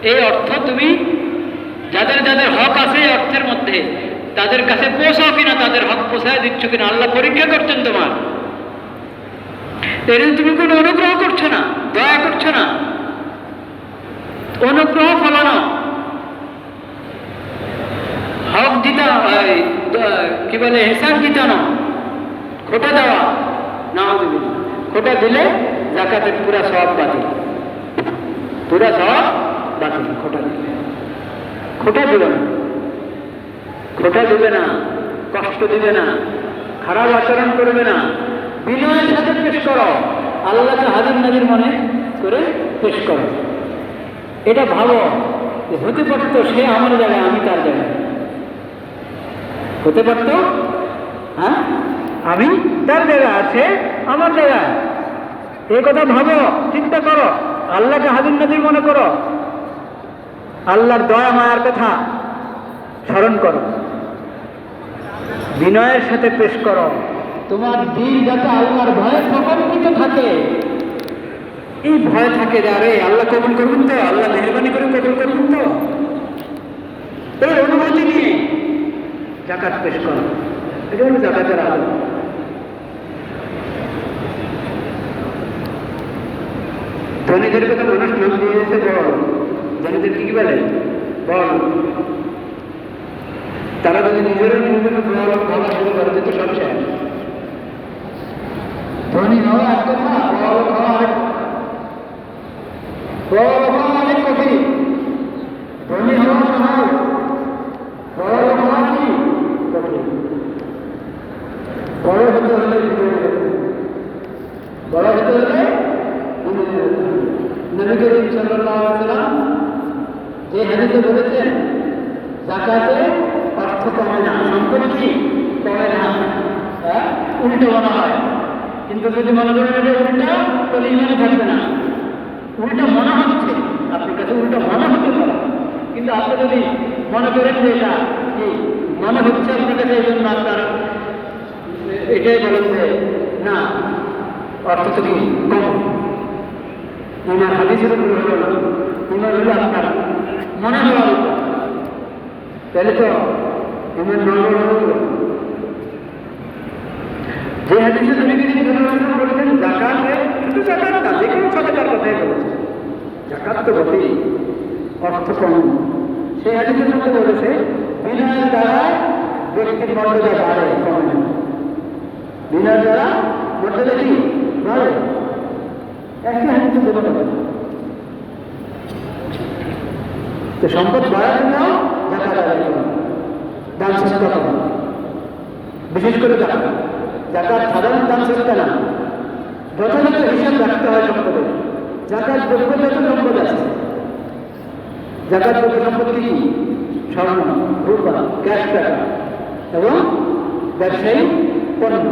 এই অর্থ তুমি যাদের যাদের হক আছে এই অর্থের মধ্যে তাদের কাছে পৌঁছাও কিনা, তাদের হক পৌঁছায় দিচ্ছ কিনা, আল্লাহ পরীক্ষা করছেন তোমার। এর তুমি কোনো অনুগ্রহ করছো না, দয়া করছো না, অনুগ্রহ ফলানো, হক দিতা, কি বলে হিসাব দিতানো, খোটা দেওয়া না, খোটা দিলে জাকাতের পুরা সওয়াব বাতিল, পুরা সওয়াব বাতিল। খোটা দিলে, খোটা দেবে না, খোটা দেবে না, কষ্ট দিবে না, খারাপ আচরণ করবে না, বিনয়ের সাথে পেশ করো, আল্লাহকে হাজির নাজির মনে করে পেশ করো। এটা ভালো হতে পারতো সে আমার জায়গায়, আমি তার জায়গায় হতে পারতো, হ্যাঁ আমি তার জায়গায় আছে, আমার জায়গায়। এই কথা ভাবো, চিন্তা করো, আল্লাহকে হাজির নাজির মনে করো, আল্লাহর দয়া মায়ার কথা স্মরণ করো, বিনয়ের সাথে পেশ করো। তোমার দিল যাতে আল্লাহর ভয়ে সমর্পিত থাকে, এই ভয় থাকে যে আরে আল্লাহ কবুল করবেন তো, আল্লাহ মেহরবানি করে কবুল করবেন তো, এই অনুভূতি নিয়ে জাকাত পেশ করো। এটা হলো জাকাতের আলো। ধনীদের কথা মানুষ নাম দিয়েছে বড়, ধনীদেরকে কি বলে বড়। তারা যদি নিজের বড় ভাবা শুরু করে দিত সব শেষ। ধনী হওয়া এক কথা, বড় হওয়া আরেক, বড় হওয়া অনেক কঠিন, ধনী হওয়া সহজ, বড় হওয়া কি কঠিন। বড় হতে হলে বড় হতে হলে নবী করিম সাল্লাল্লাহু আলাইহি ওয়াসাল্লাম যে হাদিসে বলেছেন যাকাতে অর্থ কমে না, সম্পদ কি কমে না, উল্টো বলা হয়। কিন্তু যদি মনে করেন এটা উল্টা, তাহলে ইমানে থাকবে না। উল্টা মনে হচ্ছে আপনার কাছে, উল্টা মনে হতে পারে, কিন্তু আপনি যদি মনে করেন যে এটা কি মনে হচ্ছে আপনার কাছে, এই জন্য আপনার এটাই বলেন যে না অর্থ তো কি কম। ইমান হাদিসের উপর হলো না, ইমান হলো আপনার মনে হওয়ার উপর। তাহলে তো ইমান নরম হলো। যে হাদিসে নবী করিম সাল্লাল্লাহু আলাইহি ওয়াসাল্লাম বলেছেন যাকাতে, শুধু যাকাত না, যে কোনো সাদাকার কথাই বলেছেন, যাকাত তো বটেই, অর্থ কম। সেই হাদিসের মধ্যে বলেছে বিনয়ের দ্বারা ব্যক্তির মর্যাদা বাড়ে, কমে না। বিনয়ের দ্বারা মর্যাদা কি বাড়ে, একই হাদিসে দুটো কথা। তো সম্পদ বাড়ার জন্য জাকাত আদায় করো, দান সদকা করো, বিশেষ করে জাকাত। জাকাত সাধারণ দান সদকা না, যথাযথ হিসাব রাখতে হয় সম্পদের। জাকাত যোগ্য যত সম্পদ আছে, জাকাত যোগ্য সম্পত্তি কি স্বর্ণ, রূপা, ক্যাশ টাকা এবং ব্যবসায়ী পণ্য,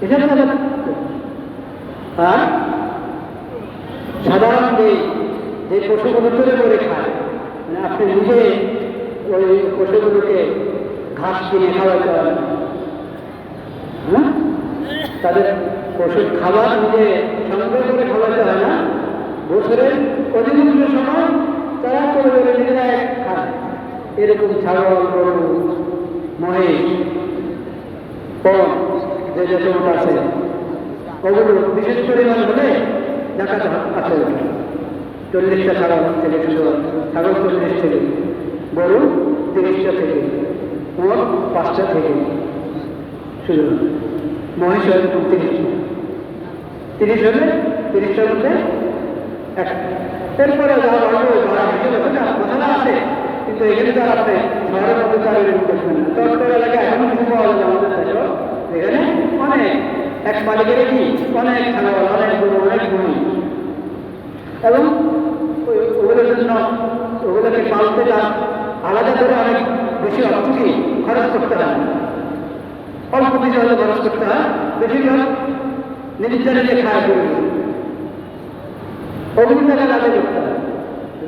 এসব জাকাত। আর সাধারণ যে পশুগুলো তৈরি করে খায়, মানে আপনি নিজে ওই পশুগুলোকে ঘাস কিনে খাওয়াতে হবে, হ্যাঁ, তাদের পশুর খাবার নিজে সংগ্রহ করে খাওয়াতে হয় না। বছরের অধিকাংশ সময় তারা তৈরি করে নিজেরা খায়। এরকম ছাগল, গরু, মহিষ, পণ যে যত আছে, ওগুলো বিশেষ পরিমাণ হলে জাকাত আছে। 40টা ছাগল থেকে শুরু, ছাগল 40 থেকে, গরু 30টা থেকে, মোট 5টা থেকে শুরু, মহিষ হলে 30 হলে 30টার মধ্যে একটা। এরপরে যারা বাড়বে তারা হিসেবে কথাটা আছে, কিন্তু এখানে তো আর আপনি শহরের মধ্যে তার দেখবেন না। তত্ত্বের এলাকায় এমন কিছু পাওয়া যায় আমাদের দেশে, এখানে অনেক এক মালিকের কি অনেক ছাগল, অনেক গরু, অনেক ভূমি, এবং ওগুলোর জন্য ওগুলোকে পালতে তার আলাদা করে অনেক বেশি অর্থ কি খরচ করতে হয়। অল্প কিছু হলে খরচ করতে হয়, বেশিরভাগ নিজের নিজে খায় করে ওগুলো টাকা আদায় করতে হয়।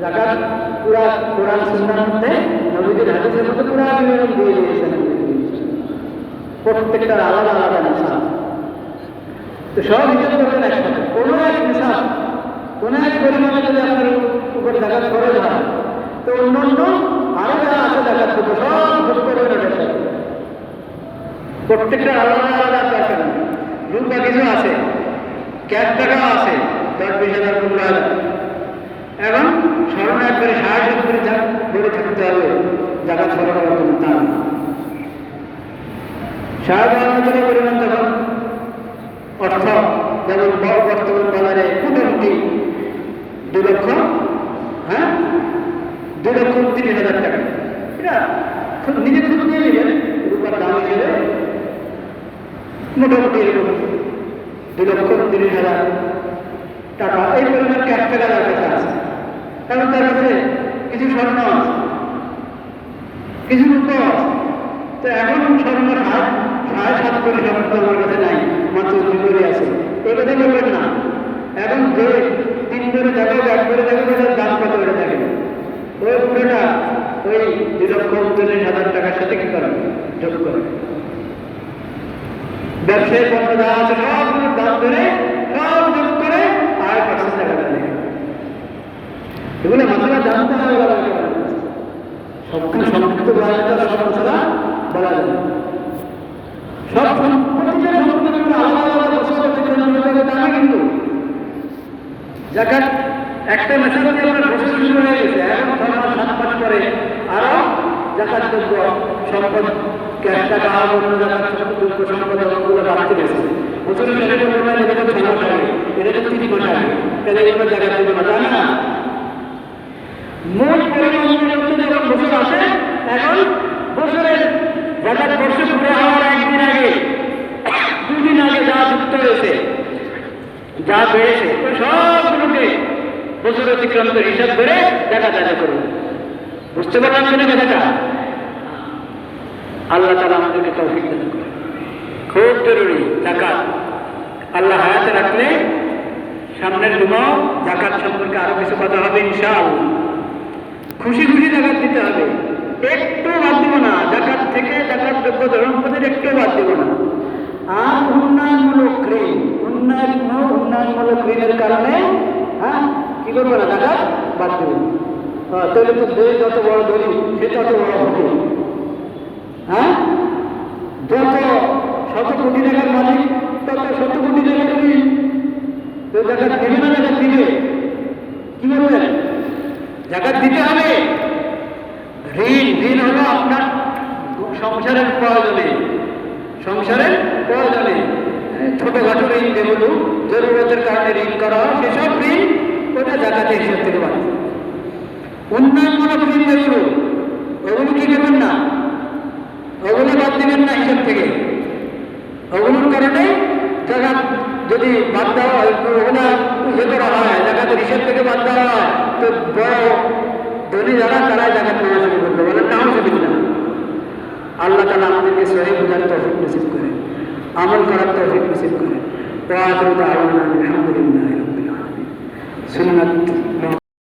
জাকাত পুরা কোরআন সুন্নাহর মধ্যে, নবীদের হাদিসের মধ্যে পুরা বিবরণ দিয়ে দিয়েছেন। প্রত্যেকটার আলাদা আলাদা নিসাব। তো সব হিসাব করবেন একসাথে। কোনো এক নিসাব, কোনো এক পরিমাণে যদি আপনার উপর জাকাত খরচ হয়, তো অন্যান্য আরো যা আছে জাকাত দেবো সব যোগ করবেন ওটার সাথে। প্রত্যেকটা আলাদা আলাদা দরকার, রূপা কিছু আছে, ক্যাশ টাকাও আছে 10-20,000 15,000। এখন স্মরণ একবারে 60-70 ধরে থাকতে হবে জাকাত সরকার জন্য, তা না। সাহায্য পরিমাণ তখন অর্থ যেমন বর্তমান বাজারে মোটামুটি 2 লক্ষ, হ্যাঁ 2,30,000 টাকা। এটা খুব নিজে খুব নিয়ে নেবেন, রূপার দাম হিসেবে মোটামুটি এরকম 2,30,000 টাকা এই পরিমাণ ক্যাশ টাকা তার কাছে আছে। এবং তার কাছে কিছু স্বর্ণ আছে, কিছু রূপ আছে। তো এখন স্বর্ণ 7.5 কোটি স্বর্ণ তো আমার কাছে নাই, মাত্র 2 কোটি আছে, এই কথা বলবেন না। এখন যে 3 করে যাবে, 1 করে যাবে, তার দাম কত করে দেখেন, ওই পুরোটা ওই 2,39,000 টাকার সাথে কি করেন, যোগ করেন। ব্যবসায়ী পণ্য যা আছে সবগুলোর দাম ধরে সব যোগ করে 8% টাকা দেখেন। এগুলো মাথায় জানতে হবে, সবগুলো সংক্ষিপ্ত বলা যায়, সব মশলা বলা যায়। সব প্রতিটা সম্পত্তি আলাদা আলাদা বছর তা না, কিন্তু জাকাত একটা মেশাল দিয়ে আমরা বছর শুরু হয়ে গেছে, এখন 6 মাস 7 মাস পরে আরো জাকাতযোগ্য সম্পদ, ক্যাশ টাকা, অন্য জাকাতযোগ্য সম্পদ ওগুলো বাড়তে গেছে। বছরের শেষে বলবেন এটা তো 6 মাস আগে, এটা তো 3 মাস আগে, তাহলে এগুলো জাকাত দেবে না, তা না। মোট পরিমাণ যখন বছর আসে, এখন বছরের জাকাত বর্ষ পুরো হওয়ার 1 দিন আগে 2 দিন আগে যা যুক্ত হয়েছে, যা বেড়েছে, সবগুলোকে বছর অতিক্রান্ত হিসাব করে জাকাত আদায় করবে। বুঝতে পারলাম কিনা কথাটা? আল্লাহ তাআলা আমাদেরকে তৌফিক দান করেন। খুব জরুরি জাকাত। আল্লাহ হায়াতে রাখলে সামনের জুমাও জাকাত সম্পর্কে আরো কিছু কথা হবে ইনশাআল্লাহ। খুশি খুশি জাকাত দিতে হবে, একটু বাদ দিব না। জাকাত থেকে জাকাতযোগ্য সম্পদের একটু বাদ দিব না। আর উন্নয়নমূলক ঋণ, উন্নয়নমূলক ঋণের কারণে হ্যাঁ কি করবো না, জাকাত বাদ দেব। তাহলে তো দেশ যত বড় ধনী সে তত বড় হবে। হ্যাঁ, যত 100 কোটি টাকার মালিক তত 100 কোটি টাকার ঋণ। তো জাকাত দেবে না, জাকাত দিবে, কি বলবেন? জাকাত দিতে হবে। ঋণ হলো আপনার সংসারের প্রয়োজনে, ছোটখাটো ঋণ যেগুলো জরুরতের কারণে ঋণ করা হয়, সেসব ঋণ ওটা জাকাতের হিসাব থেকে বাদ। উন্নয়নমূলক ঋণ যেগুলো, ওগুলো কি করবেন না, ওগুলো বাদ দেবেন না হিসাব থেকে। ওগুলোর কারণে জাকাত যদি বাদ দেওয়া হয়, ওগুলো ইয়ে করা হয়, জাকাতের হিসাব থেকে বাদ দেওয়া হয়, তো বড় ধনী যারা তারাই জাকাত নেওয়া শুরু করবে, বলেন না সুবিধা। আল্লাহ তাআলা আমাদেরকে সহিহ বুঝার তৌফিক নসিব করেন, আমল করার তৌফিক নসিব করেন। ওয়া আখিরু দাওয়ানা আলহামদুলিল্লাহি রাব্বিল আলামিন। সুন্নাত